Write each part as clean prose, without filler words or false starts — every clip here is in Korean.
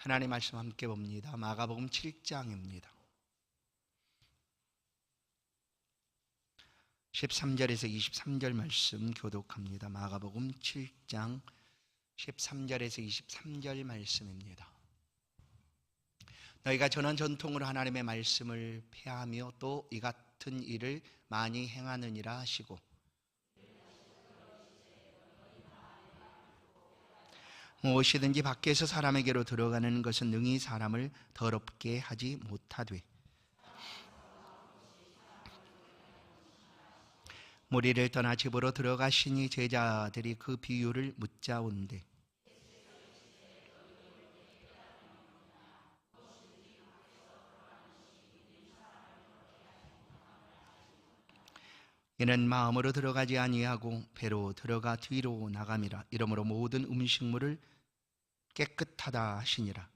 하나님의 말씀 함께 봅니다. 마가복음 7장입니다. 13절에서 23절 말씀 교독합니다. 마가복음 7장 13절에서 23절 말씀입니다. 너희가 전한 전통으로 하나님의 말씀을 폐하며 또 이 같은 일을 많이 행하느니라 하시고, 무엇이든지 밖에서 사람에게로 들어가는 것은 능히 사람을 더럽게 하지 못하되 무리를 떠나 집으로 들어가시니 제자들이 그 비유를 묻자온대 이는 마음으로 들어가지 아니하고 배로 들어가 뒤로 나감이라. 이러므로 모든 음식물을 깨끗하다 하시니라.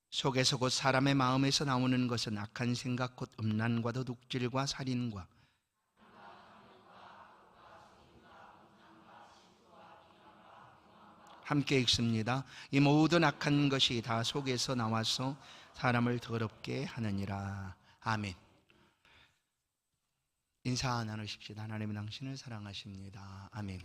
속에서 곧 사람의 마음에서 나오는 것은 악한 생각 곧 음란과 도둑질과 살인과 함께 읽습니다. 이 모든 악한 것이 다 속에서 나와서 사람을 더럽게 하느니라. 아멘. 인사 나누십시다. 하나님은 당신을 사랑하십니다. 아멘.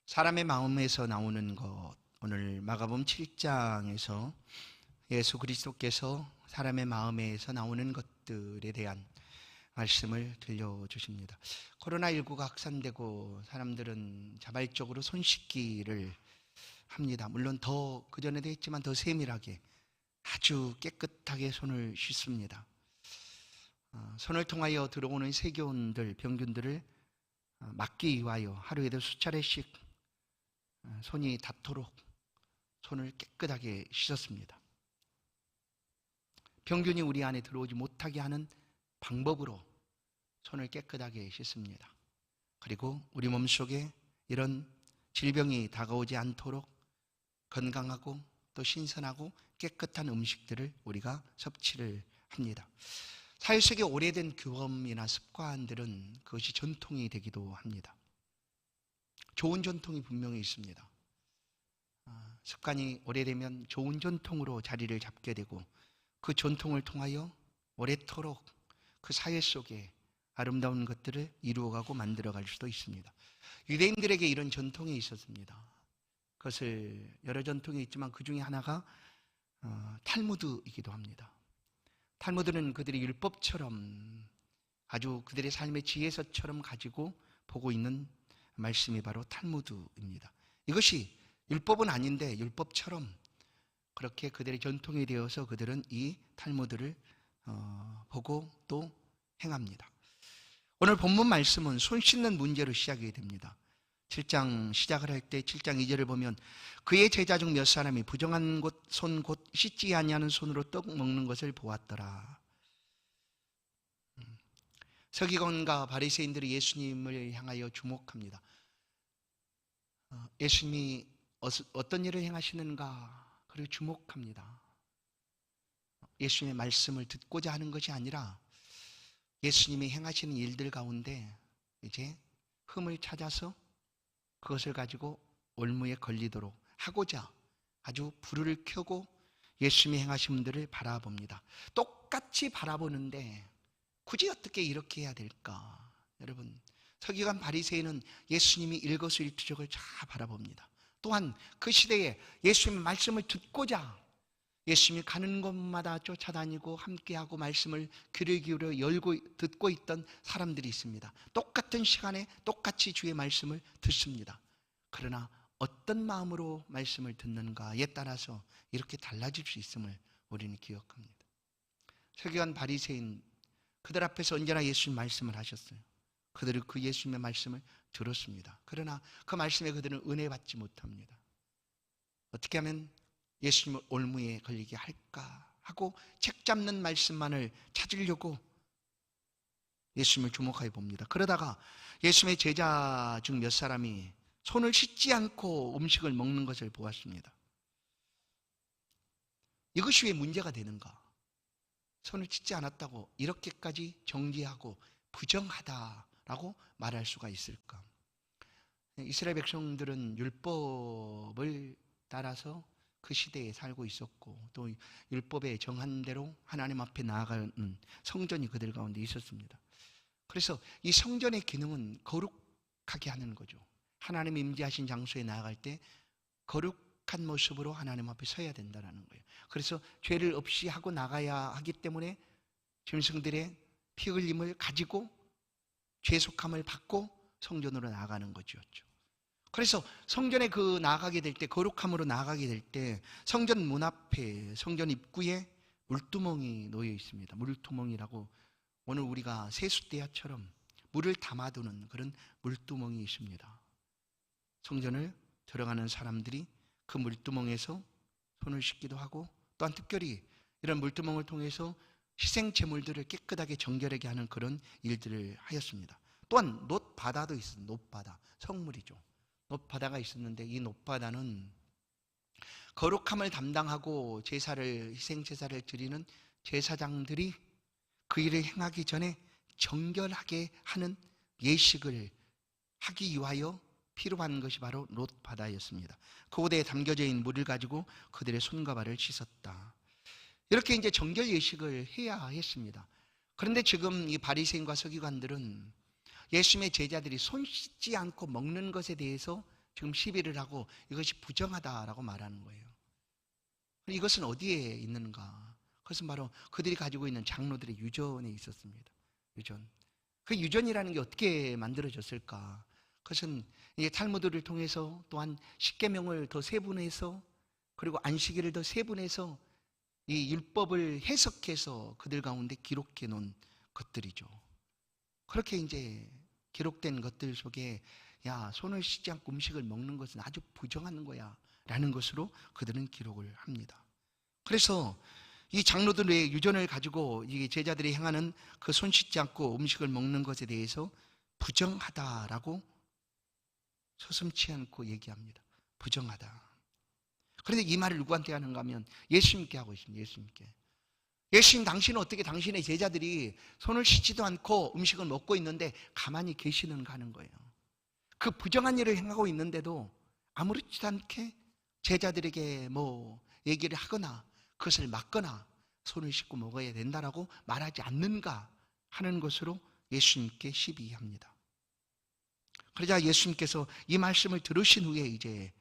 사람의 마음에서 나오는 것, 오늘 마가복음 7장에서 예수 그리스도께서 사람의 마음에서 나오는 것들에 대한 말씀을 들려주십니다. 코로나19가 확산되고 사람들은 자발적으로 손 씻기를 합니다. 물론 더 그전에도 했지만 더 세밀하게 아주 깨끗하게 손을 씻습니다. 손을 통하여 들어오는 세균들, 병균들을 막기 위하여 하루에도 수차례씩 손이 닿도록 손을 깨끗하게 씻었습니다. 병균이 우리 안에 들어오지 못하게 하는 방법으로 손을 깨끗하게 씻습니다. 그리고 우리 몸속에 이런 질병이 다가오지 않도록 건강하고 또 신선하고 깨끗한 음식들을 우리가 섭취를 합니다. 사회 속의 오래된 규범이나 습관들은 그것이 전통이 되기도 합니다. 좋은 전통이 분명히 있습니다. 습관이 오래되면 좋은 전통으로 자리를 잡게 되고 그 전통을 통하여 오래도록 그 사회 속에 아름다운 것들을 이루어가고 만들어갈 수도 있습니다. 유대인들에게 이런 전통이 있었습니다. 그것을 여러 전통이 있지만 그 중에 하나가 탈무드이기도 합니다. 탈무드는 그들이 율법처럼 아주 그들의 삶의 지혜서처럼 가지고 보고 있는 말씀이 바로 탈무드입니다. 이것이 율법은 아닌데 율법처럼 그렇게 그들의 전통이 되어서 그들은 이 탈무드를 보고 또 행합니다. 오늘 본문 말씀은 손 씻는 문제로 시작이 됩니다. 7장 시작을 할 때 7장 2절을 보면 그의 제자 중 몇 사람이 부정한 손 곧 씻지 아니하는 손으로 떡 먹는 것을 보았더라. 서기관과 바리새인들이 예수님을 향하여 주목합니다. 예수님이 어떤 일을 행하시는가 그리고 주목합니다. 예수님의 말씀을 듣고자 하는 것이 아니라 예수님이 행하시는 일들 가운데 이제 흠을 찾아서 그것을 가지고 올무에 걸리도록 하고자 아주 불을 켜고 예수님이 행하신 분들을 바라봅니다. 똑같이 바라보는데 굳이 어떻게 이렇게 해야 될까? 여러분, 서기관 바리새인은 예수님이 일거수일투족을 잘 바라봅니다. 또한 그 시대에 예수님의 말씀을 듣고자 예수님이 가는 곳마다 쫓아다니고 함께하고 말씀을 귀를 기울여 열고 듣고 있던 사람들이 있습니다. 똑같은 시간에 똑같이 주의 말씀을 듣습니다. 그러나 어떤 마음으로 말씀을 듣는가에 따라서 이렇게 달라질 수 있음을 우리는 기억합니다. 서기관 바리새인 그들 앞에서 언제나 예수님 말씀을 하셨어요. 그들은 그 예수님의 말씀을 들었습니다. 그러나 그 말씀에 그들은 은혜 받지 못합니다. 어떻게 하면 예수님을 올무에 걸리게 할까 하고 책 잡는 말씀만을 찾으려고 예수님을 주목하여 봅니다. 그러다가 예수님의 제자 중 몇 사람이 손을 씻지 않고 음식을 먹는 것을 보았습니다. 이것이 왜 문제가 되는가? 손을 씻지 않았다고 이렇게까지 정죄하고 부정하다라고 말할 수가 있을까? 이스라엘 백성들은 율법을 따라서 그 시대에 살고 있었고 또 율법의 정한 대로 하나님 앞에 나아가는 성전이 그들 가운데 있었습니다. 그래서 이 성전의 기능은 거룩하게 하는 거죠. 하나님 임재하신 장소에 나아갈 때 거룩한 모습으로 하나님 앞에 서야 된다는 거예요. 그래서 죄를 없이 하고 나가야 하기 때문에 짐승들의 피 흘림을 가지고 죄속함을 받고 성전으로 나아가는 것이었죠. 그래서 성전에 나아가게 될 때, 거룩함으로 나아가게 될 때 성전 문 앞에, 성전 입구에 물두멍이 놓여 있습니다. 물두멍이라고 오늘 우리가 세숫대야처럼 물을 담아두는 그런 물두멍이 있습니다. 성전을 들어가는 사람들이 그 물두멍에서 손을 씻기도 하고 또한 특별히 이런 물두멍을 통해서 희생제물들을 깨끗하게 정결하게 하는 그런 일들을 하였습니다. 또한 놋바다도 있습니다. 놋바다, 성물이죠. 놋바다가 있었는데 이 놋바다는 거룩함을 담당하고 희생제사를 드리는 제사장들이 그 일을 행하기 전에 정결하게 하는 예식을 하기 위하여 필요한 것이 바로 놋바다였습니다. 그곳에 담겨져 있는 물을 가지고 그들의 손과 발을 씻었다. 이렇게 이제 정결 예식을 해야 했습니다. 그런데 지금 이 바리새인과 서기관들은 예수님의 제자들이 손 씻지 않고 먹는 것에 대해서 지금 시비를 하고 이것이 부정하다라고 말하는 거예요. 이것은 어디에 있는가? 그것은 바로 그들이 가지고 있는 장로들의 유전에 있었습니다. 유전. 그 유전이라는 게 어떻게 만들어졌을까? 그것은 이제 탈무드를 통해서 또한 십계명을 더 세분해서 그리고 안식일을 더 세분해서 이 율법을 해석해서 그들 가운데 기록해 놓은 것들이죠. 그렇게 이제 기록된 것들 속에 야, 손을 씻지 않고 음식을 먹는 것은 아주 부정한 거야 라는 것으로 그들은 기록을 합니다. 그래서 이 장로들의 유전을 가지고 이 제자들이 행하는 그 손 씻지 않고 음식을 먹는 것에 대해서 부정하다라고 서슴지 않고 얘기합니다. 부정하다. 그런데 이 말을 누구한테 하는가 하면 예수님께 하고 있습니다. 예수님 당신은 어떻게 당신의 제자들이 손을 씻지도 않고 음식을 먹고 있는데 가만히 계시는가 하는 거예요. 그 부정한 일을 행하고 있는데도 아무렇지도 않게 제자들에게 얘기를 하거나 그것을 막거나 손을 씻고 먹어야 된다라고 말하지 않는가 하는 것으로 예수님께 시비합니다. 그러자 예수님께서 이 말씀을 들으신 후에 이제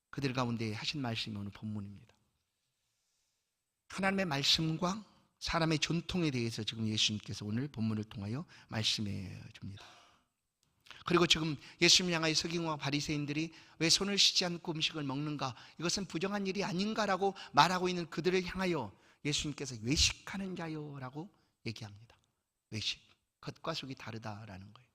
그들 가운데 하신 말씀이 오늘 본문입니다. 하나님의 말씀과 사람의 전통에 대해서 지금 예수님께서 오늘 본문을 통하여 말씀해 줍니다. 그리고 지금 예수님 향하여 서기관과 바리새인들이 왜 손을 씻지 않고 음식을 먹는가, 이것은 부정한 일이 아닌가라고 말하고 있는 그들을 향하여 예수님께서 외식하는 자요라고 얘기합니다. 외식, 겉과 속이 다르다라는 거예요.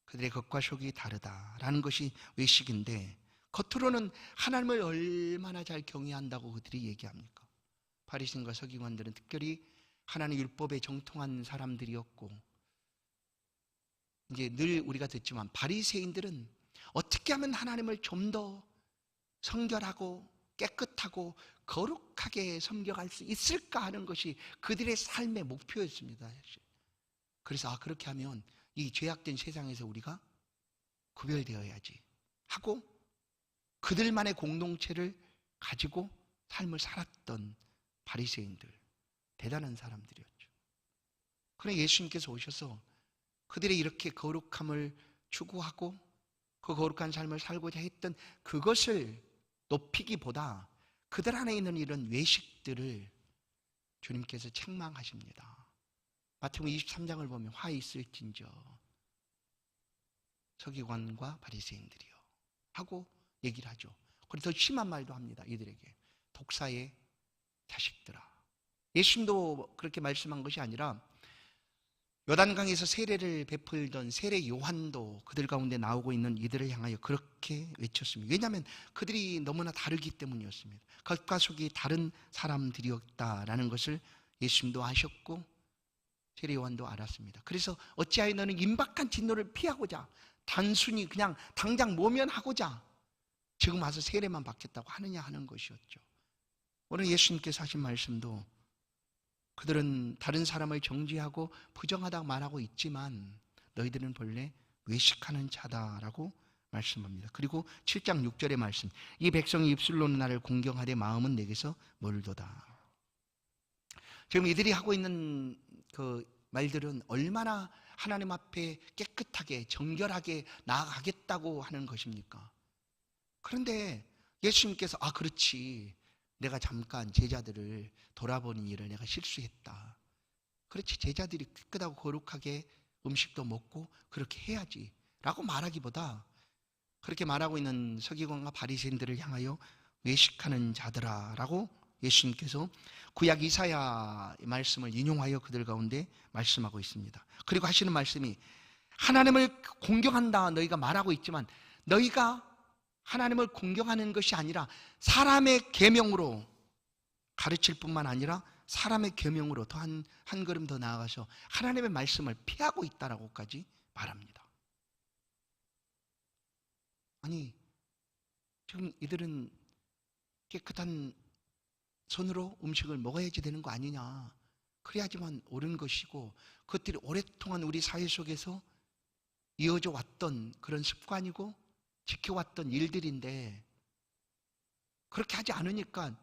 그들의 겉과 속이 다르다라는 것이 외식인데 겉으로는 하나님을 얼마나 잘 경외한다고 그들이 얘기합니까? 바리새인과 서기관들은 특별히 하나님 율법에 정통한 사람들이었고, 이제 늘 우리가 듣지만 바리새인들은 어떻게 하면 하나님을 좀 더 성결하고 깨끗하고 거룩하게 섬겨갈 수 있을까 하는 것이 그들의 삶의 목표였습니다. 그래서 그렇게 하면 이 죄악된 세상에서 우리가 구별되어야지 하고 그들만의 공동체를 가지고 삶을 살았던 바리새인들, 대단한 사람들이었죠. 그러나 예수님께서 오셔서 그들의 이렇게 거룩함을 추구하고 그 거룩한 삶을 살고자 했던 그것을 높이기보다 그들 안에 있는 이런 외식들을 주님께서 책망하십니다. 마태복음 23장을 보면 화 있을진저 서기관과 바리새인들이요 하고 얘기를 하죠. 그리고 더 심한 말도 합니다. 이들에게 독사의 자식들아. 예수님도 그렇게 말씀한 것이 아니라 요단강에서 세례를 베풀던 세례 요한도 그들 가운데 나오고 있는 이들을 향하여 그렇게 외쳤습니다. 왜냐하면 그들이 너무나 다르기 때문이었습니다. 겉과 속이 다른 사람들이었다라는 것을 예수님도 아셨고 세례 요한도 알았습니다. 그래서 어찌하여 너는 임박한 진노를 피하고자 단순히 그냥 당장 모면하고자 지금 와서 세례만 받겠다고 하느냐 하는 것이었죠. 오늘 예수님께서 하신 말씀도 그들은 다른 사람을 정죄하고 부정하다고 말하고 있지만 너희들은 본래 외식하는 자다라고 말씀합니다. 그리고 7장 6절의 말씀, 이 백성이 입술로는 나를 공경하되 마음은 내게서 멀도다. 지금 이들이 하고 있는 그 말들은 얼마나 하나님 앞에 깨끗하게 정결하게 나아가겠다고 하는 것입니까? 그런데 예수님께서 그렇지, 내가 잠깐 제자들을 돌아보는 일을 내가 실수했다. 그렇지, 제자들이 깨끗하고 거룩하게 음식도 먹고 그렇게 해야지 라고 말하기보다, 그렇게 말하고 있는 서기관과 바리새인들을 향하여 외식하는 자들아 라고 예수님께서 구약 이사야 말씀을 인용하여 그들 가운데 말씀하고 있습니다. 그리고 하시는 말씀이, 하나님을 공경한다 너희가 말하고 있지만 너희가 하나님을 공경하는 것이 아니라 사람의 계명으로 가르칠 뿐만 아니라 사람의 계명으로 더 한 걸음 더 나아가서 하나님의 말씀을 피하고 있다라고까지 말합니다. 아니, 지금 이들은 깨끗한 손으로 음식을 먹어야지 되는 거 아니냐, 그래야지만 옳은 것이고, 그것들이 오랫동안 우리 사회 속에서 이어져 왔던 그런 습관이고 지켜왔던 일들인데, 그렇게 하지 않으니까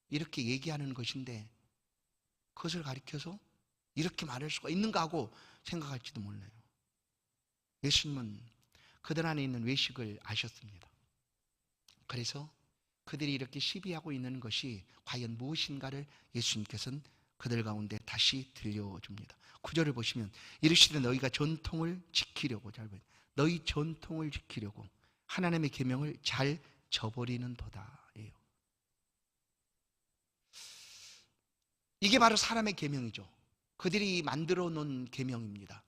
이렇게 얘기하는 것인데, 그것을 가리켜서 이렇게 말할 수가 있는가 하고 생각할지도 몰라요. 예수님은 그들 안에 있는 외식을 아셨습니다. 그래서 그들이 이렇게 시비하고 있는 것이 과연 무엇인가를 예수님께서는 그들 가운데 다시 들려줍니다. 9절을 보시면, 이르시되 너희가 전통을 지키려고, 잘 봐요, 너희 전통을 지키려고 하나님의 계명을 잘 저버리는 도다예요. 이게 바로 사람의 계명이죠. 그들이 만들어 놓은 계명입니다.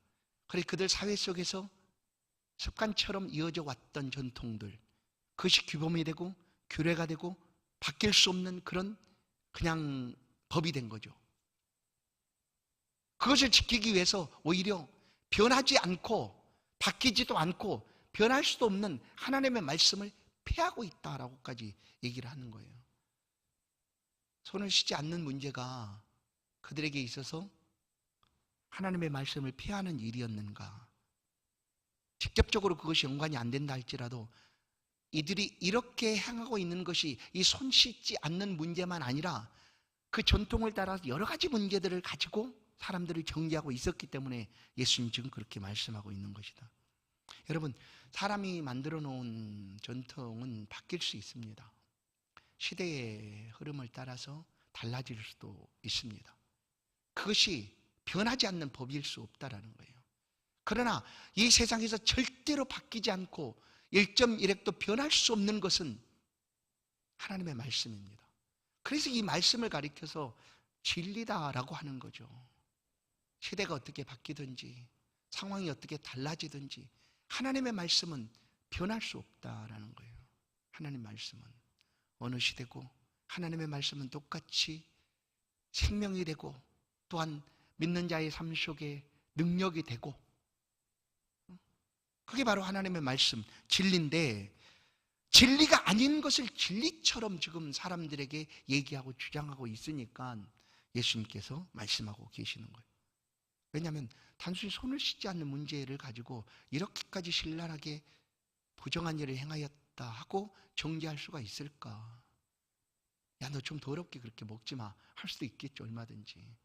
그래서 그들 사회 속에서 습관처럼 이어져 왔던 전통들, 그것이 규범이 되고 규례가 되고 바뀔 수 없는 그런 그냥 법이 된 거죠. 그것을 지키기 위해서 오히려 변하지 않고 바뀌지도 않고 변할 수도 없는 하나님의 말씀을 폐하고 있다라고까지 얘기를 하는 거예요. 손을 씻지 않는 문제가 그들에게 있어서 하나님의 말씀을 피하는 일이었는가? 직접적으로 그것이 연관이 안 된다 할지라도 이들이 이렇게 행하고 있는 것이 이 손 씻지 않는 문제만 아니라 그 전통을 따라서 여러 가지 문제들을 가지고 사람들을 정죄하고 있었기 때문에 예수님 지금 그렇게 말씀하고 있는 것이다. 여러분, 사람이 만들어 놓은 전통은 바뀔 수 있습니다. 시대의 흐름을 따라서 달라질 수도 있습니다. 그것이 변하지 않는 법일 수 없다라는 거예요. 그러나 이 세상에서 절대로 바뀌지 않고 1.1획도 변할 수 없는 것은 하나님의 말씀입니다. 그래서 이 말씀을 가리켜서 진리다라고 하는 거죠. 시대가 어떻게 바뀌든지 상황이 어떻게 달라지든지 하나님의 말씀은 변할 수 없다라는 거예요. 하나님 말씀은 어느 시대고 하나님의 말씀은 똑같이 생명이 되고 또한 믿는 자의 삶 속에 능력이 되고, 그게 바로 하나님의 말씀, 진리인데, 진리가 아닌 것을 진리처럼 지금 사람들에게 얘기하고 주장하고 있으니까 예수님께서 말씀하고 계시는 거예요. 왜냐하면 단순히 손을 씻지 않는 문제를 가지고 이렇게까지 신랄하게 부정한 일을 행하였다 하고 정죄할 수가 있을까? 야, 너 좀 더럽게 그렇게 먹지 마 할 수도 있겠죠. 얼마든지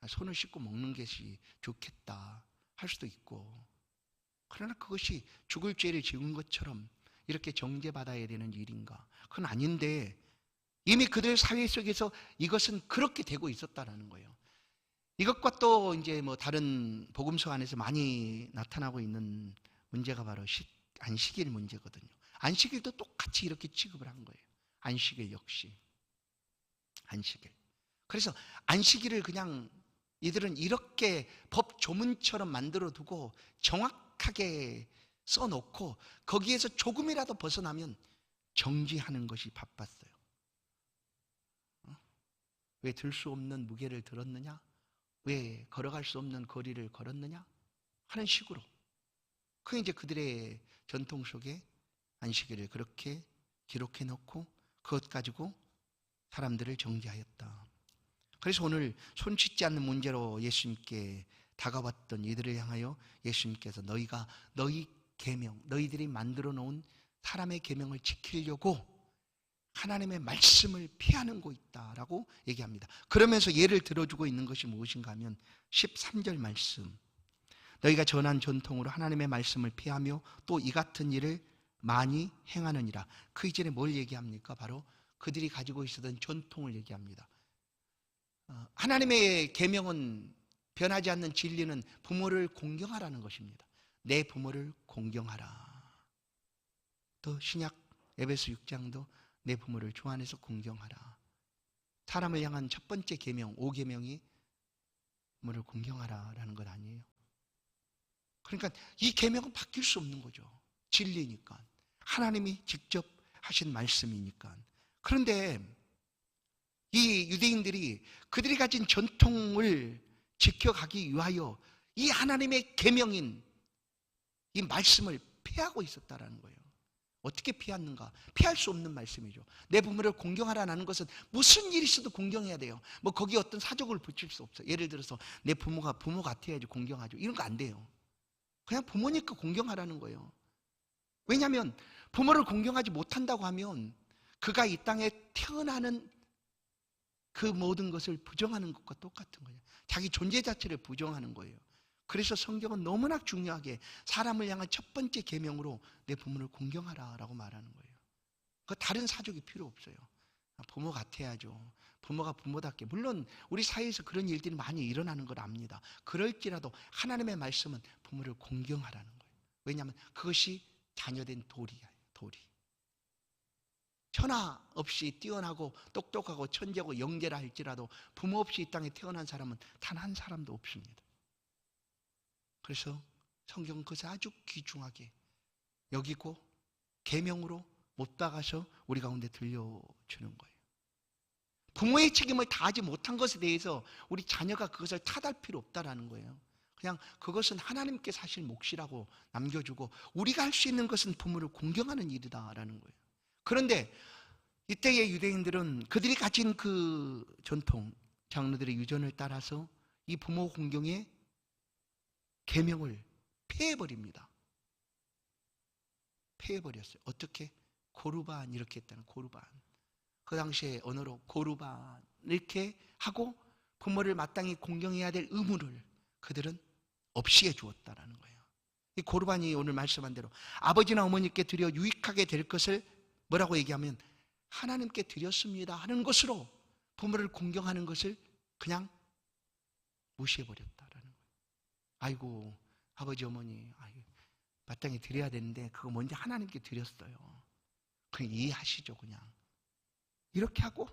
손을 씻고 먹는 것이 좋겠다 할 수도 있고, 그러나 그것이 죽을 죄를 지은 것처럼 이렇게 정죄받아야 되는 일인가? 그건 아닌데, 이미 그들 사회 속에서 이것은 그렇게 되고 있었다라는 거예요. 이것과 또 이제 뭐 다른 복음서 안에서 많이 나타나고 있는 문제가 바로 안식일 문제거든요. 안식일도 똑같이 이렇게 취급을 한 거예요. 안식일 역시 안식일. 그래서 안식일을 그냥 이들은 이렇게 법 조문처럼 만들어 두고 정확하게 써놓고 거기에서 조금이라도 벗어나면 정지하는 것이 바빴어요. 왜 들 수 없는 무게를 들었느냐? 왜 걸어갈 수 없는 거리를 걸었느냐? 하는 식으로. 그게 이제 그들의 전통 속에 안식일을 그렇게 기록해 놓고 그것 가지고 사람들을 정죄하였다. 그래서 오늘 손 씻지 않는 문제로 예수님께 다가왔던 이들을 향하여 예수님께서 너희가 너희 계명, 너희들이 만들어 놓은 사람의 계명을 지키려고 하나님의 말씀을 피하는 거 있다라고 얘기합니다. 그러면서 예를 들어주고 있는 것이 무엇인가 하면 13절 말씀, 너희가 전한 전통으로 하나님의 말씀을 피하며 또 이 같은 일을 많이 행하느니라. 그 이전에 뭘 얘기합니까? 바로 그들이 가지고 있었던 전통을 얘기합니다. 하나님의 계명은, 변하지 않는 진리는 부모를 공경하라는 것입니다. 내 부모를 공경하라. 또 신약 에베소 6장도 내 부모를 주 안에서 공경하라. 사람을 향한 첫 번째 계명, 5계명이 부모를 공경하라라는 것 아니에요. 그러니까 이 계명은 바뀔 수 없는 거죠. 진리니까. 하나님이 직접 하신 말씀이니까. 그런데 이 유대인들이 그들이 가진 전통을 지켜가기 위하여 이 하나님의 계명인 이 말씀을 피하고 있었다라는 거예요. 어떻게 피했는가? 피할 수 없는 말씀이죠. 내 부모를 공경하라는 것은 무슨 일이 있어도 공경해야 돼요. 뭐 거기에 어떤 사족을 붙일 수 없어요. 예를 들어서 내 부모가 부모 같아야지 공경하죠. 이런 거 안 돼요. 그냥 부모니까 공경하라는 거예요. 왜냐하면 부모를 공경하지 못한다고 하면 그가 이 땅에 태어나는 그 모든 것을 부정하는 것과 똑같은 거예요. 자기 존재 자체를 부정하는 거예요. 그래서 성경은 너무나 중요하게 사람을 향한 첫 번째 계명으로 내 부모를 공경하라라고 말하는 거예요. 그 다른 사족이 필요 없어요. 부모 같아야죠. 부모가 부모답게. 물론 우리 사회에서 그런 일들이 많이 일어나는 걸 압니다. 그럴지라도 하나님의 말씀은 부모를 공경하라는 거예요. 왜냐하면 그것이 자녀된 도리예요. 도리. 천하 없이 뛰어나고 똑똑하고 천재고 영재라 할지라도 부모 없이 이 땅에 태어난 사람은 단 한 사람도 없습니다. 그래서 성경은 그것을 아주 귀중하게 여기고 계명으로 못 박아서 우리 가운데 들려주는 거예요. 부모의 책임을 다하지 못한 것에 대해서 우리 자녀가 그것을 탓할 필요 없다라는 거예요. 그냥 그것은 하나님께 사실 몫이라고 남겨주고 우리가 할 수 있는 것은 부모를 공경하는 일이다라는 거예요. 그런데 이때의 유대인들은 그들이 가진 그 전통, 장로들의 유전을 따라서 이 부모 공경의 계명을 폐해버립니다. 폐해버렸어요. 어떻게? 고르반 이렇게 했다는 고르반. 그 당시에 언어로 고르반 이렇게 하고 부모를 마땅히 공경해야 될 의무를 그들은 없이 해주었다라는 거예요. 이 고르반이 오늘 말씀한 대로 아버지나 어머니께 드려 유익하게 될 것을 뭐라고 얘기하면 하나님께 드렸습니다 하는 것으로 부모를 공경하는 것을 그냥 무시해버렸다라는 거예요. 아이고 아버지 어머니 마땅히 드려야 되는데 그거 먼저 하나님께 드렸어요. 그냥 이해하시죠. 그냥 이렇게 하고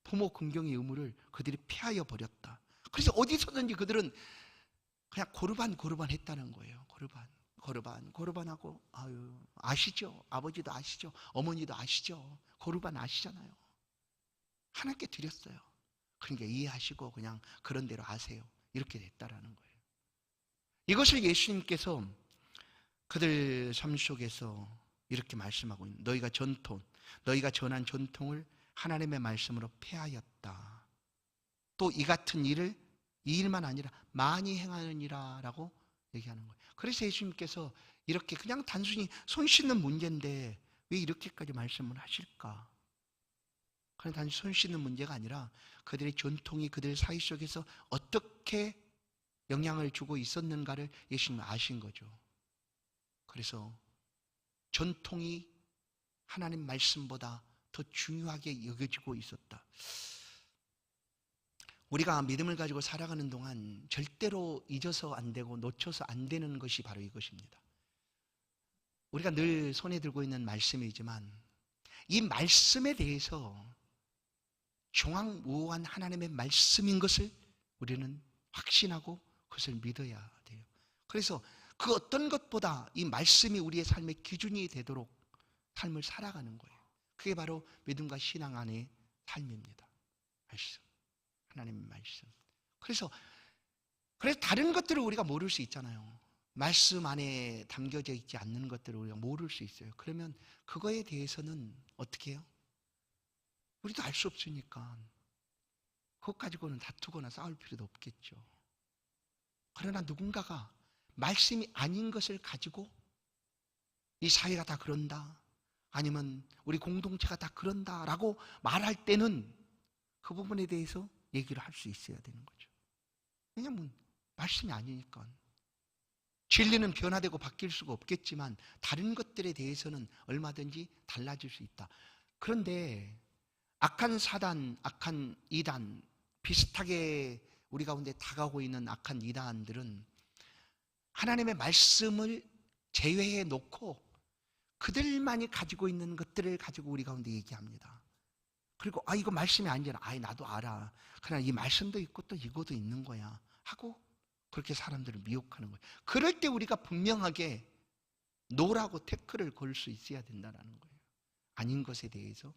부모 공경의 의무를 그들이 피하여 버렸다. 그래서 어디서든지 그들은 그냥 고르반 했다는 거예요. 고르반하고 아시죠? 아버지도 아시죠? 어머니도 아시죠? 고르반 아시잖아요. 하나님께 드렸어요. 그러니까 이해하시고 그냥 그런 대로 하세요. 이렇게 됐다라는 거예요. 이것을 예수님께서 그들 삶 속에서 이렇게 말씀하고 있는, 너희가 전한 전통을 하나님의 말씀으로 폐하였다. 또 이 같은 일을 이 일만 아니라 많이 행하느니라 라고 얘기하는 거예요. 그래서 예수님께서 이렇게 그냥 단순히 손 씻는 문제인데 왜 이렇게까지 말씀을 하실까? 그냥 단순히 손 씻는 문제가 아니라 그들의 전통이 그들 사이 속에서 어떻게 영향을 주고 있었는가를 예수님은 아신 거죠. 그래서 전통이 하나님 말씀보다 더 중요하게 여겨지고 있었다. 우리가 믿음을 가지고 살아가는 동안 절대로 잊어서 안 되고 놓쳐서 안 되는 것이 바로 이것입니다. 우리가 늘 손에 들고 있는 말씀이지만 이 말씀에 대해서 중앙무오한 하나님의 말씀인 것을 우리는 확신하고 그것을 믿어야 돼요. 그래서 그 어떤 것보다 이 말씀이 우리의 삶의 기준이 되도록 삶을 살아가는 거예요. 그게 바로 믿음과 신앙 안의 삶입니다. 말씀. 하나님의 말씀. 그래서 다른 것들을 우리가 모를 수 있잖아요. 말씀 안에 담겨져 있지 않는 것들을 우리가 모를 수 있어요. 그러면 그거에 대해서는 어떻게 해요? 우리도 알 수 없으니까 그것 가지고는 다투거나 싸울 필요도 없겠죠. 그러나 누군가가 말씀이 아닌 것을 가지고 이 사회가 다 그런다, 아니면 우리 공동체가 다 그런다라고 말할 때는 그 부분에 대해서 얘기를 할 수 있어야 되는 거죠. 왜냐하면 말씀이 아니니까. 진리는 변화되고 바뀔 수가 없겠지만 다른 것들에 대해서는 얼마든지 달라질 수 있다. 그런데 악한 사단, 악한 이단, 비슷하게 우리 가운데 다가오고 있는 악한 이단들은 하나님의 말씀을 제외해 놓고 그들만이 가지고 있는 것들을 가지고 우리 가운데 얘기합니다. 그리고 이거 말씀이 아니잖아. 나도 알아. 그러나 이 말씀도 있고 또 이거도 있는 거야 하고 그렇게 사람들을 미혹하는 거예요. 그럴 때 우리가 분명하게 노라고 태클을 걸 수 있어야 된다는 거예요. 아닌 것에 대해서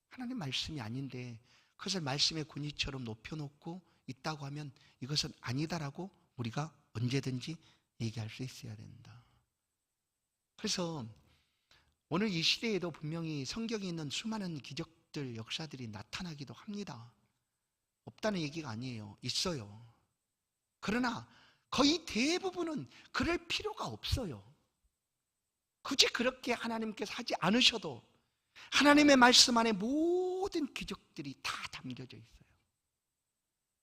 하나님 말씀이 아닌데 그것을 말씀의 권위처럼 높여놓고 있다고 하면 이것은 아니다라고 우리가 언제든지 얘기할 수 있어야 된다. 그래서 오늘 이 시대에도 분명히 성경에 있는 수많은 기적들, 역사들이 나타나기도 합니다. 없다는 얘기가 아니에요. 있어요. 그러나 거의 대부분은 그럴 필요가 없어요. 굳이 그렇게 하나님께서 하지 않으셔도 하나님의 말씀 안에 모든 기적들이 다 담겨져 있어요.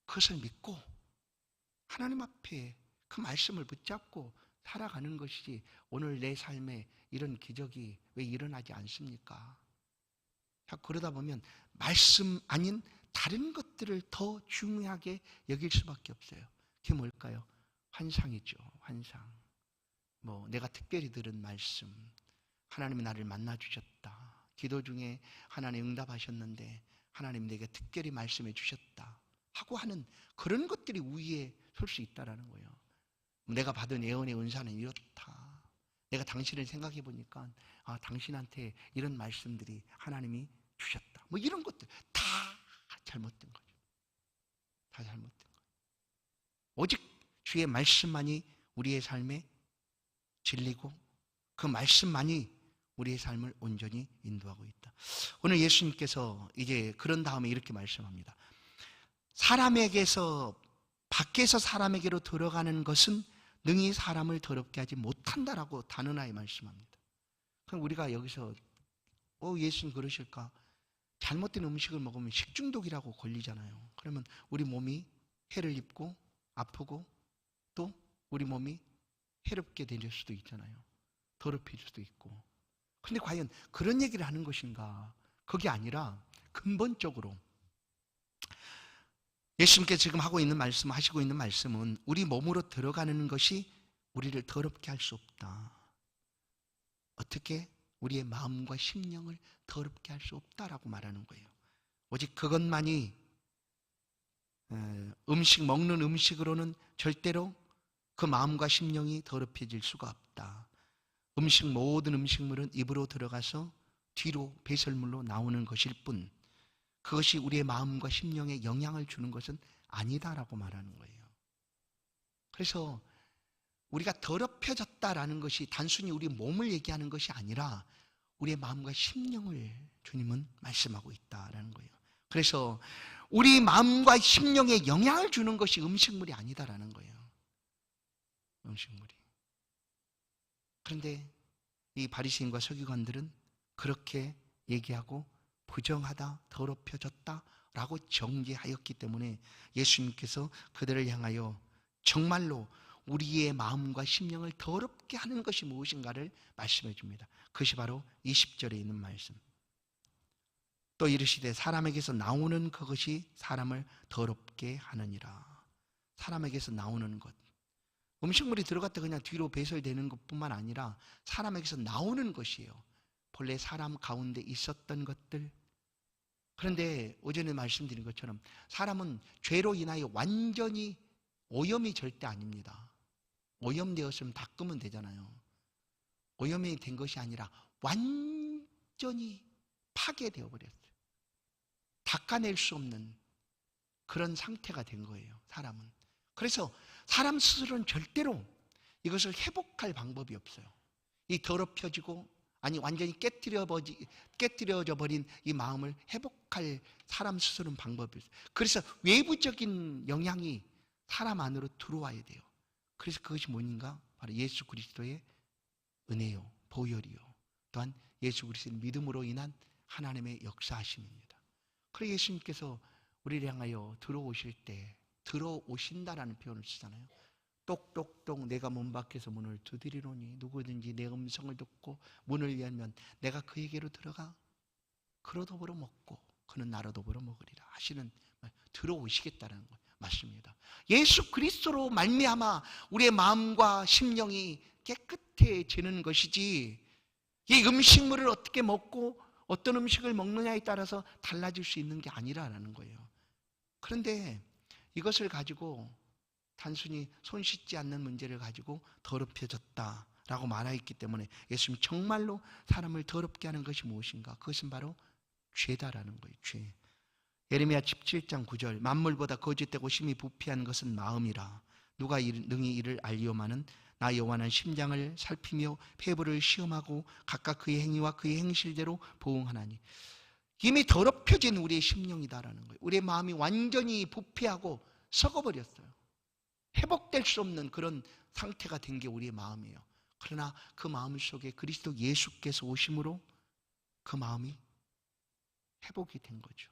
그것을 믿고 하나님 앞에 그 말씀을 붙잡고 살아가는 것이지 오늘 내 삶에 이런 기적이 왜 일어나지 않습니까? 그러다 보면 말씀 아닌 다른 것들을 더 중요하게 여길 수밖에 없어요. 그게 뭘까요? 환상이죠. 환상. 내가 특별히 들은 말씀, 하나님이 나를 만나 주셨다, 기도 중에 하나님 응답하셨는데 하나님 내게 특별히 말씀해 주셨다 하고 하는 그런 것들이 우위에 설 수 있다는 거예요. 내가 받은 예언의 은사는 이렇다, 내가 당신을 생각해 보니까 당신한테 이런 말씀들이 하나님이 주셨다, 이런 것들 다 잘못된 거죠. 다 잘못된 거예요. 오직 주의 말씀만이 우리의 삶에 진리고 그 말씀만이 우리의 삶을 온전히 인도하고 있다. 오늘 예수님께서 이제 그런 다음에 이렇게 말씀합니다. 사람에게서 밖에서 사람에게로 들어가는 것은 능히 사람을 더럽게 하지 못한다라고 단언하여 말씀합니다. 그럼 우리가 여기서 예수님 그러실까? 잘못된 음식을 먹으면 식중독이라고 걸리잖아요. 그러면 우리 몸이 해를 입고 아프고 또 우리 몸이 해롭게 될 수도 있잖아요. 더럽힐 수도 있고. 근데 과연 그런 얘기를 하는 것인가? 그게 아니라 근본적으로 예수님께서 지금 하고 있는 말씀, 하시고 있는 말씀은 우리 몸으로 들어가는 것이 우리를 더럽게 할 수 없다. 어떻게? 우리의 마음과 심령을 더럽게 할 수 없다라고 말하는 거예요. 오직 그것만이 먹는 음식으로는 절대로 그 마음과 심령이 더럽혀질 수가 없다. 모든 음식물은 입으로 들어가서 뒤로 배설물로 나오는 것일 뿐 그것이 우리의 마음과 심령에 영향을 주는 것은 아니다라고 말하는 거예요. 그래서 우리가 더럽혀졌다라는 것이 단순히 우리 몸을 얘기하는 것이 아니라 우리의 마음과 심령을 주님은 말씀하고 있다라는 거예요. 그래서 우리 마음과 심령에 영향을 주는 것이 음식물이 아니다라는 거예요. 음식물이. 그런데 이 바리새인과 서기관들은 그렇게 얘기하고 부정하다, 더럽혀졌다라고 정죄하였기 때문에 예수님께서 그들을 향하여 정말로 우리의 마음과 심령을 더럽게 하는 것이 무엇인가를 말씀해 줍니다. 그것이 바로 20절에 있는 말씀. 또 이르시되 사람에게서 나오는 그것이 사람을 더럽게 하느니라. 사람에게서 나오는 것. 음식물이 들어갔다 그냥 뒤로 배설되는 것뿐만 아니라 사람에게서 나오는 것이에요. 본래 사람 가운데 있었던 것들. 그런데 어제는 말씀드린 것처럼 사람은 죄로 인하여 완전히 오염이 절대 아닙니다. 오염되었으면 닦으면 되잖아요. 오염이 된 것이 아니라 완전히 파괴되어 버렸어요. 닦아낼 수 없는 그런 상태가 된 거예요, 사람은. 그래서 사람 스스로는 절대로 이것을 회복할 방법이 없어요. 이 더럽혀지고 아니 완전히 깨뜨려져 버린 이 마음을 회복할 사람 스스로는 방법이 있어요. 그래서 외부적인 영향이 사람 안으로 들어와야 돼요. 그래서 그것이 뭔가 바로 예수 그리스도의 은혜요, 보혈이요, 또한 예수 그리스도의 믿음으로 인한 하나님의 역사하심입니다. 그래서 예수님께서 우리를 향하여 들어오실 때 들어오신다라는 표현을 쓰잖아요. 똑똑똑 내가 문 밖에서 문을 두드리노니 누구든지 내 음성을 듣고 문을 열면 내가 그에게로 들어가 그로 더불어 먹고 그는 나로 더불어 먹으리라 하시는, 들어오시겠다는 거 맞습니다. 예수 그리스도로 말미암아 우리의 마음과 심령이 깨끗해지는 것이지, 이 음식물을 어떻게 먹고 어떤 음식을 먹느냐에 따라서 달라질 수 있는 게 아니라는 거예요. 그런데 이것을 가지고 단순히 손 씻지 않는 문제를 가지고 더럽혀졌다라고 말하였기 때문에 예수님 정말로 사람을 더럽게 하는 것이 무엇인가? 그것은 바로 죄다라는 거예요. 죄. 예레미야 17장 9절 만물보다 거짓되고 심히 부패한 것은 마음이라 누가 능히 이를 알리오마는 나 여호와는 심장을 살피며 폐부를 시험하고 각각 그의 행위와 그의 행실대로 보응하나니. 이미 더럽혀진 우리의 심령이다라는 거예요. 우리의 마음이 완전히 부패하고 썩어버렸어요. 회복될 수 없는 그런 상태가 된 게 우리의 마음이에요. 그러나 그 마음 속에 그리스도 예수께서 오심으로 그 마음이 회복이 된 거죠.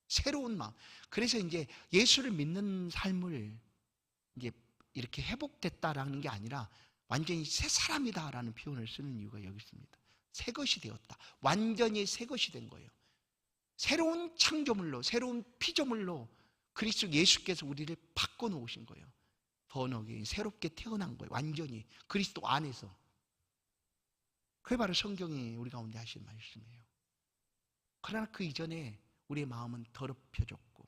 새로운 마음. 그래서 이제 예수를 믿는 삶을 이제 이렇게 회복됐다라는 게 아니라 완전히 새 사람이다라는 표현을 쓰는 이유가 여기 있습니다. 새 것이 되었다. 완전히 새 것이 된 거예요. 새로운 창조물로, 새로운 피조물로 그리스도 예수께서 우리를 바꿔놓으신 거예요. 번역이 새롭게 태어난 거예요. 완전히 그리스도 안에서. 그게 바로 성경이 우리 가운데 하신 말씀이에요. 그러나 그 이전에 우리의 마음은 더럽혀졌고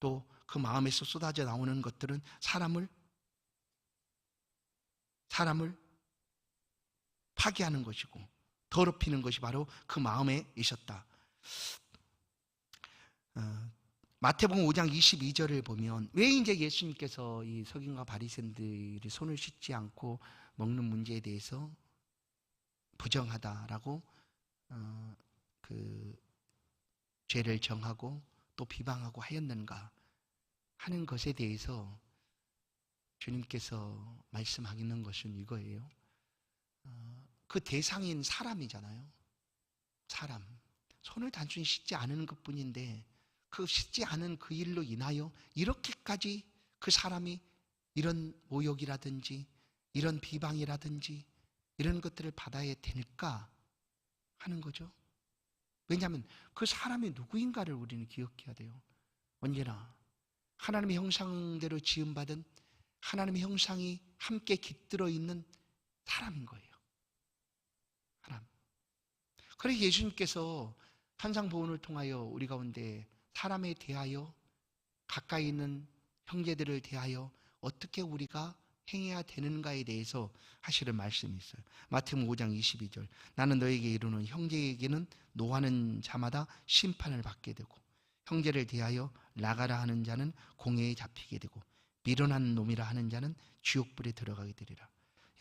또 그 마음에서 쏟아져 나오는 것들은 사람을 파괴하는 것이고 더럽히는 것이 바로 그 마음에 있었다. 마태복음 5장 22절을 보면 왜 이제 예수님께서 이 서기관과 바리새인들이 손을 씻지 않고 먹는 문제에 대해서 부정하다라고 그 죄를 정하고 또 비방하고 하였는가 하는 것에 대해서 주님께서 말씀하시는 것은 이거예요. 그 대상인 사람이잖아요. 사람. 손을 단순히 씻지 않은 것뿐인데 그 씻지 않은 그 일로 인하여 이렇게까지 그 사람이 이런 모욕이라든지 이런 비방이라든지 이런 것들을 받아야 될까 하는 거죠. 왜냐하면 그 사람이 누구인가를 우리는 기억해야 돼요. 언제나 하나님의 형상대로 지음받은 하나님의 형상이 함께 깃들어 있는 사람인 거예요. 사람. 그래서 예수님께서 환상보훈을 통하여 우리 가운데 사람에 대하여 가까이 있는 형제들을 대하여 어떻게 우리가 행해야 되는가에 대해서 하시는 말씀이 있어요. 마태복음 5장 22절 나는 너에게 이르노니 형제에게는 노하는 자마다 심판을 받게 되고 형제를 대하여 나가라 하는 자는 공회에 잡히게 되고 미련한 놈이라 하는 자는 지옥불에 들어가게 되리라.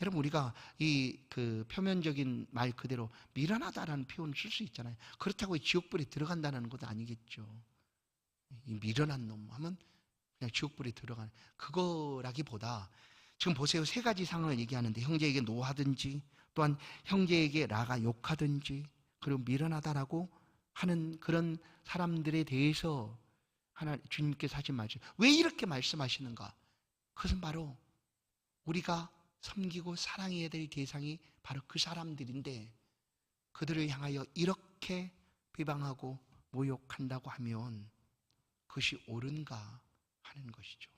여러분 우리가 이 그 표면적인 말 그대로 미련하다라는 표현을 쓸 수 있잖아요. 그렇다고 지옥불에 들어간다는 것도 아니겠죠. 이 미련한 놈 하면 그냥 지옥불에 들어가는 그거라기보다 지금 보세요. 세 가지 상황을 얘기하는데 형제에게 노하든지 또한 형제에게 나가 욕하든지 그리고 미련하다라고 하는 그런 사람들에 대해서 주님께서 하신 말씀. 왜 이렇게 말씀하시는가? 그것은 바로 우리가 섬기고 사랑해야 될 대상이 바로 그 사람들인데 그들을 향하여 이렇게 비방하고 모욕한다고 하면 그것이 옳은가 하는 것이죠.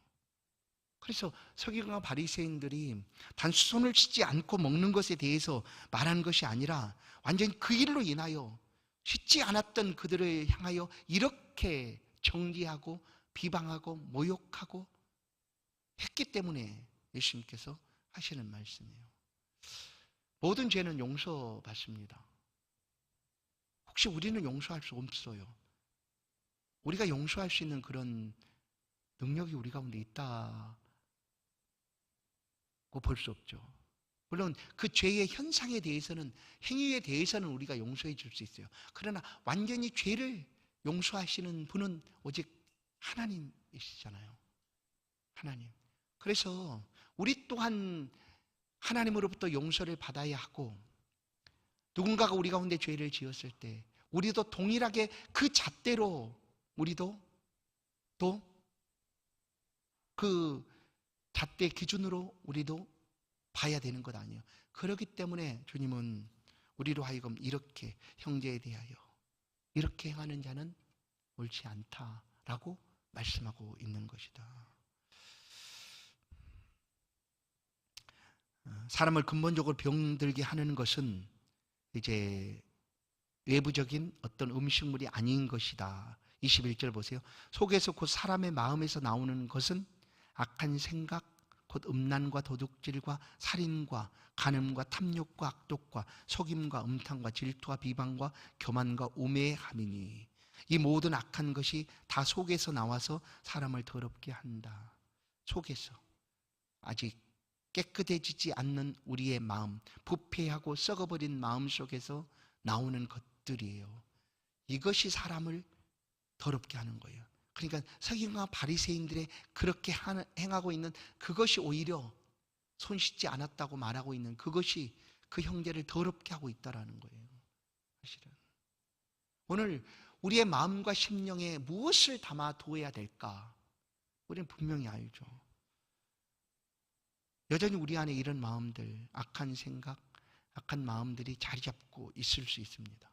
그래서 서기관과 바리새인들이 단순 손을 씻지 않고 먹는 것에 대해서 말하는 것이 아니라 완전히 그 일로 인하여 씻지 않았던 그들을 향하여 이렇게 정죄하고 비방하고 모욕하고 했기 때문에 예수님께서 하시는 말씀이에요. 모든 죄는 용서받습니다. 혹시 우리는 용서할 수 없어요? 우리가 용서할 수 있는 그런 능력이 우리 가운데 있다고 볼 수 없죠. 물론 그 죄의 현상에 대해서는, 행위에 대해서는 우리가 용서해 줄 수 있어요. 그러나 완전히 죄를 용서하시는 분은 오직 하나님이시잖아요. 하나님. 그래서 우리 또한 하나님으로부터 용서를 받아야 하고, 누군가가 우리 가운데 죄를 지었을 때 우리도 동일하게 그 잣대로 우리도 또 그 잣대 기준으로 우리도 봐야 되는 것 아니에요. 그렇기 때문에 주님은 우리로 하여금 이렇게 형제에 대하여 이렇게 행하는 자는 옳지 않다라고 말씀하고 있는 것이다. 사람을 근본적으로 병들게 하는 것은 이제 외부적인 어떤 음식물이 아닌 것이다. 21절 보세요. 속에서 곧 사람의 마음에서 나오는 것은 악한 생각, 곧 음란과 도둑질과 살인과 간음과 탐욕과 악독과 속임과 음탕과 질투와 비방과 교만과 우매함이니 이 모든 악한 것이 다 속에서 나와서 사람을 더럽게 한다. 속에서 아직 깨끗해지지 않는 우리의 마음, 부패하고 썩어버린 마음 속에서 나오는 것들이에요. 이것이 사람을 더럽게 하는 거예요. 그러니까 서기관과 바리새인들의 그렇게 행하고 있는 그것이 오히려 손 씻지 않았다고 말하고 있는 그것이 그 형제를 더럽게 하고 있다는 거예요. 사실은 오늘 우리의 마음과 심령에 무엇을 담아두어야 될까? 우리는 분명히 알죠. 여전히 우리 안에 이런 마음들, 악한 생각, 악한 마음들이 자리 잡고 있을 수 있습니다.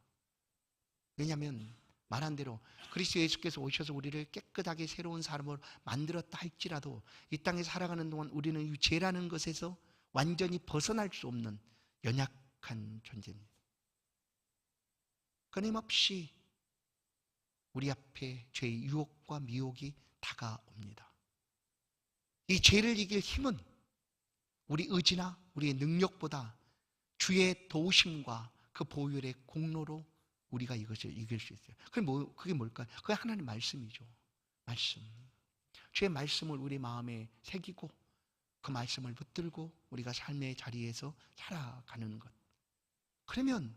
왜냐하면 말한 대로 그리스도 예수께서 오셔서 우리를 깨끗하게 새로운 사람으로 만들었다 할지라도 이 땅에 살아가는 동안 우리는 이 죄라는 것에서 완전히 벗어날 수 없는 연약한 존재입니다. 끊임없이 우리 앞에 죄의 유혹과 미혹이 다가옵니다. 이 죄를 이길 힘은 우리 의지나 우리의 능력보다 주의 도우심과 그 보혈의 공로로 우리가 이것을 이길 수 있어요. 그게 뭘까요? 그게 하나님의 말씀이죠. 말씀. 주의 말씀을 우리 마음에 새기고 그 말씀을 붙들고 우리가 삶의 자리에서 살아가는 것. 그러면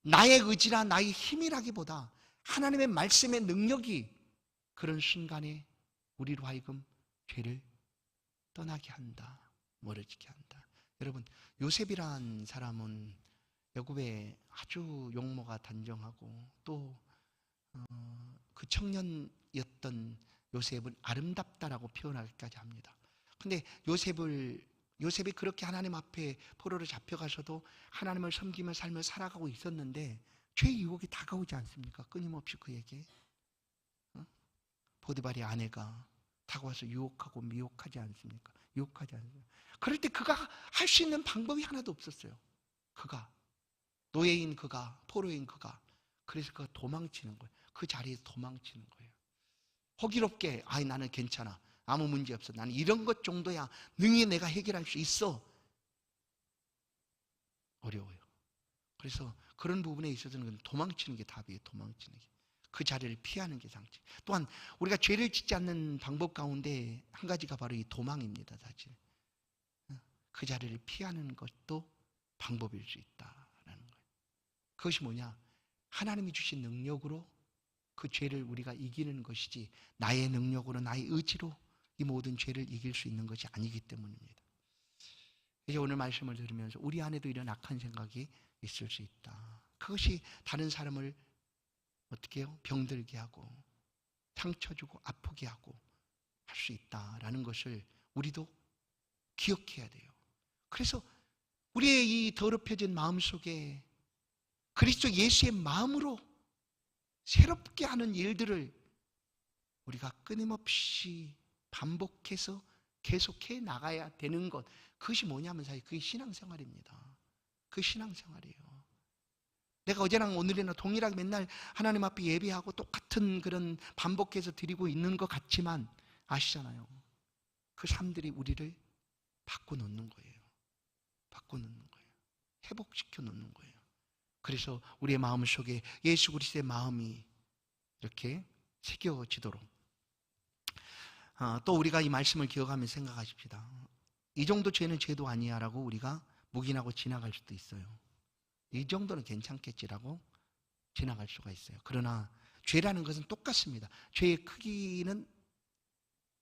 나의 의지나 나의 힘이라기보다 하나님의 말씀의 능력이 그런 순간에 우리로 하여금 죄를 떠나게 한다. 멀어지게 한다. 여러분, 요셉이란 사람은 애굽에 아주 용모가 단정하고 또 그 청년이었던 요셉은 아름답다라고 표현하기까지 합니다. 근데 요셉이 그렇게 하나님 앞에 포로로 잡혀가서도 하나님을 섬기며 삶을 살아가고 있었는데 죄의 유혹이 다가오지 않습니까? 끊임없이 그에게 보디발의 아내가 다가와서 유혹하고 미혹하지 않습니까? 유혹하지 않습니까? 그럴 때 그가 할 수 있는 방법이 하나도 없었어요. 그가 노예인 그가, 포로인 그가. 그래서 그가 도망치는 거예요. 그 자리에서 도망치는 거예요. 호기롭게 아이 나는 괜찮아. 아무 문제 없어. 나는 이런 것 정도야 능히 내가 해결할 수 있어. 어려워요. 그래서 그런 부분에 있어서는 도망치는 게 답이에요. 도망치는 게. 그 자리를 피하는 게 상책. 또한 우리가 죄를 짓지 않는 방법 가운데 한 가지가 바로 이 도망입니다. 사실. 그 자리를 피하는 것도 방법일 수 있다라는 거예요. 그것이 뭐냐? 하나님이 주신 능력으로 그 죄를 우리가 이기는 것이지 나의 능력으로 나의 의지로 이 모든 죄를 이길 수 있는 것이 아니기 때문입니다. 이제 오늘 말씀을 들으면서 우리 안에도 이런 악한 생각이 있을 수 있다. 그것이 다른 사람을 어떻게 해요? 병들게 하고 상처 주고 아프게 하고 할 수 있다라는 것을 우리도 기억해야 돼요. 그래서 우리의 이 더럽혀진 마음속에 그리스도 예수의 마음으로 새롭게 하는 일들을 우리가 끊임없이 반복해서 계속해 나가야 되는 것. 그것이 뭐냐면 사실 그게 신앙생활입니다. 그게 신앙생활이에요. 내가 어제랑 오늘이나 동일하게 맨날 하나님 앞에 예배하고 똑같은 그런 반복해서 드리고 있는 것 같지만 아시잖아요. 그 삶들이 우리를 바꿔놓는 거예요. 바꿔놓는 거예요. 회복시켜 놓는 거예요. 그래서 우리의 마음 속에 예수 그리스도의 마음이 이렇게 새겨지도록 또 우리가 이 말씀을 기억하며 생각하십시다. 이 정도 죄는 죄도 아니야 라고 우리가 묵인하고 지나갈 수도 있어요. 이 정도는 괜찮겠지라고 지나갈 수가 있어요. 그러나 죄라는 것은 똑같습니다. 죄의 크기는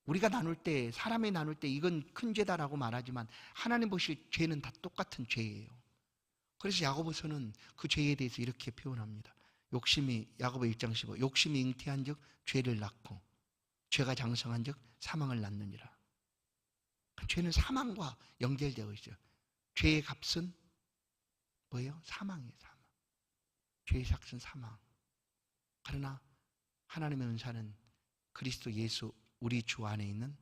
우리가 나눌 때, 사람이 나눌 때 이건 큰 죄다라고 말하지만 하나님 보실 죄는 다 똑같은 죄예요. 그래서 야고보서는 그 죄에 대해서 이렇게 표현합니다. 야고보 1장 15, 욕심이 잉태한 즉 죄를 낳고 죄가 장성한 즉 사망을 낳느니라. 죄는 사망과 연결되어 있어요. 죄의 값은 뭐예요? 사망이에요. 사망. 죄의 삭은 사망. 그러나 하나님의 은사는 그리스도 예수 우리 주 안에 있는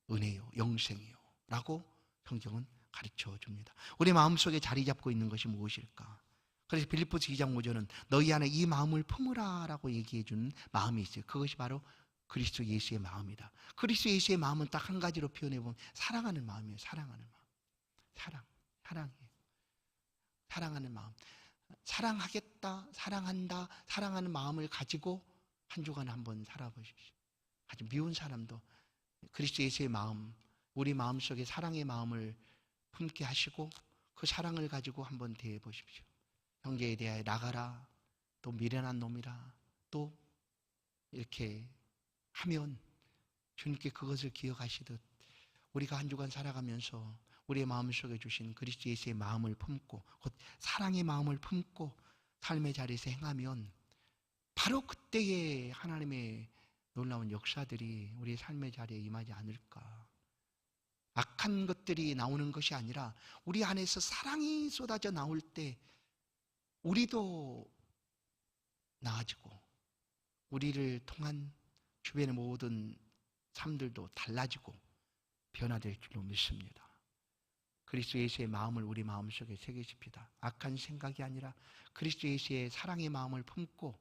은혜요, 영생이요 라고 성경은 가르쳐 줍니다. 우리 마음속에 자리 잡고 있는 것이 무엇일까? 그래서 빌립보서 2장 5절은 너희 안에 이 마음을 품으라 라고 얘기해 주는 마음이 있어요. 그것이 바로 그리스도 예수의 마음이다. 그리스도 예수의 마음은 딱 한 가지로 표현해 보면 사랑하는 마음이에요. 사랑하는 마음. 사랑이에요. 사랑하는 마음. 사랑하겠다, 사랑한다, 사랑하는 마음을 가지고 한 주간 한번 살아보십시오. 아주 미운 사람도 그리스도 예수의 마음, 우리 마음속에 사랑의 마음을 품게 하시고 그 사랑을 가지고 한번 대해 보십시오. 형제에 대하여 나가라, 또 미련한 놈이라, 또 이렇게 하면 주님께 그것을 기억하시듯 우리가 한 주간 살아가면서 우리의 마음속에 주신 그리스도 예수의 마음을 품고 곧 사랑의 마음을 품고 삶의 자리에서 행하면 바로 그때에 하나님의 놀라운 역사들이 우리의 삶의 자리에 임하지 않을까. 악한 것들이 나오는 것이 아니라 우리 안에서 사랑이 쏟아져 나올 때 우리도 나아지고 우리를 통한 주변의 모든 삶들도 달라지고 변화될 줄로 믿습니다. 그리스도 예수의 마음을 우리 마음속에 새기십시다. 악한 생각이 아니라 그리스도 예수의 사랑의 마음을 품고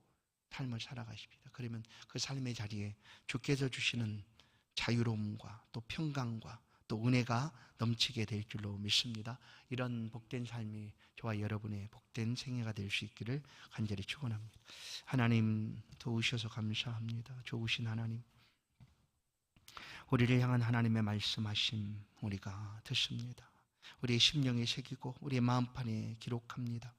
삶을 살아가십시다. 그러면 그 삶의 자리에 주께서 주시는 자유로움과 또 평강과 또 은혜가 넘치게 될 줄로 믿습니다. 이런 복된 삶이 저와 여러분의 복된 생애가 될 수 있기를 간절히 축원합니다. 하나님 도우셔서 감사합니다. 좋으신 하나님, 우리를 향한 하나님의 말씀하심 우리가 듣습니다. 우리의 심령에 새기고 우리의 마음판에 기록합니다.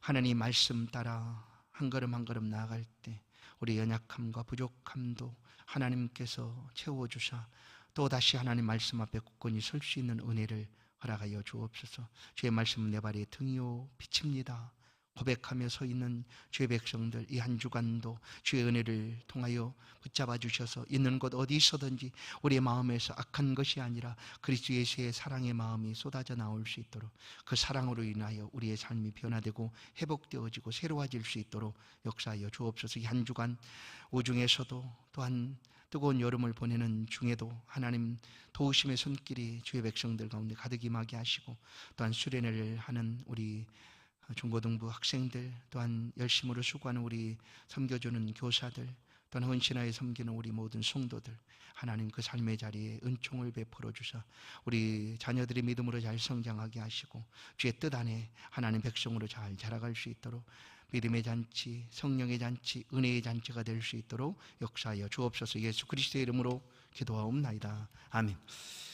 하나님 말씀 따라 한 걸음 한 걸음 나아갈 때 우리의 연약함과 부족함도 하나님께서 채워주사 또다시 하나님 말씀 앞에 굳건히 설 수 있는 은혜를 허락하여 주옵소서. 주의 말씀은 내 발의 등이요 빛입니다. 고백하며 서 있는 주의 백성들 이 한 주간도 주의 은혜를 통하여 붙잡아 주셔서 있는 곳 어디 있어든지 우리의 마음에서 악한 것이 아니라 그리스도 예수의 사랑의 마음이 쏟아져 나올 수 있도록 그 사랑으로 인하여 우리의 삶이 변화되고 회복되어지고 새로워질 수 있도록 역사하여 주옵소서. 이 한 주간 오중에서도 또한 뜨거운 여름을 보내는 중에도 하나님 도우심의 손길이 주의 백성들 가운데 가득 임하게 하시고 또한 수련회를 하는 우리 중고등부 학생들 또한 열심으로 수고하는 우리 섬겨주는 교사들 또한 헌신하여 섬기는 우리 모든 성도들 하나님 그 삶의 자리에 은총을 베풀어 주사 우리 자녀들이 믿음으로 잘 성장하게 하시고 주의 뜻 안에 하나님 백성으로 잘 자라갈 수 있도록 믿음의 잔치, 성령의 잔치, 은혜의 잔치가 될 수 있도록 역사하여 주옵소서. 예수 그리스도의 이름으로 기도하옵나이다. 아멘.